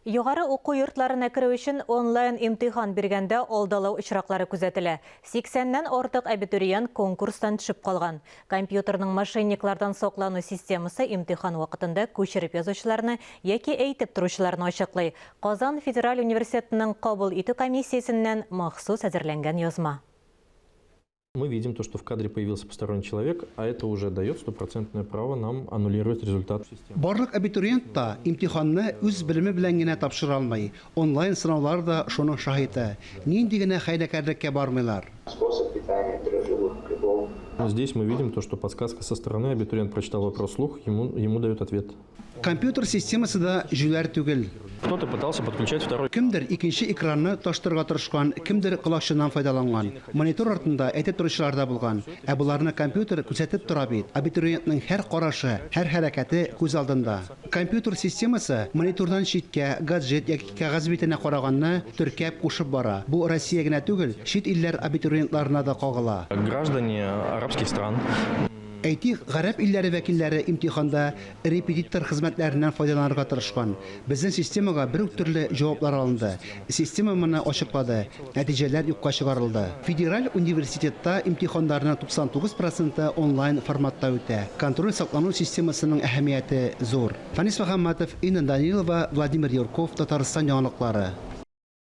Югары уку йортларына кіру үшін онлайн имтихан бергенде алдалау очраклары күзәтелә. 80-нән артык абитуриент конкурстан төшеп калган. Компьютерның мошенниклардан соклану системасы имтихан вакытында күчереп язучыларны яки әйтеп торучыларны ачыклый. Казан Федераль университетының кабул итү комиссиясеннән махсус әзерләнгән язма. Мы видим то, что в кадре появился посторонний человек, а это уже дает стопроцентное право нам аннулировать результат системы. Барлык абитуриент та имтиханны үз белеме белән генә тапшыра алмый. Онлайн сынаулар да шуның шаһиты. Нинди генә хәйләкәрлеккә бармыйлар. Здесь мы видим то, что подсказка со стороны, абитуриент прочитал вопрос вслух, ему дают ответ. Компьютер системасы да жүләр түгел. Кто-то пытался подключать второй. Кемдер икенче экранны таштырга тырышкан, кемдер колакчыннан файдаланган. Монитор артында әйтеп торучылар да булган. Ә буларны компьютер күрсәтеп тора бит. Абитуриентның һәр карашы, һәр хәрәкәте күз алдында. Компьютер системасы монитордан читкә, гаджет яки кәгазь битенә караганны төркәп кушып бара. Бу Россия генә түгел, чит илләр абитуриентларына да кагыла. Граждане арабских стран. Әйтик, гарәп илләре вәкилләре имтиханда репетитор хезмәтләреннән файдаланырга тырышкан. Безнең системага бер үк төрле җаваплар алынды. Система моны ачыклады. Нәтиҗәләр юкка чыгарылды. Федераль университетта имтиханнарның 99% онлайн форматта үтә. Контроль саклану системасының әһәмияте зур. Фанис Мөхәммәтов, Инна Данилова, Владимир Юрков, Татарстан яңалыклары.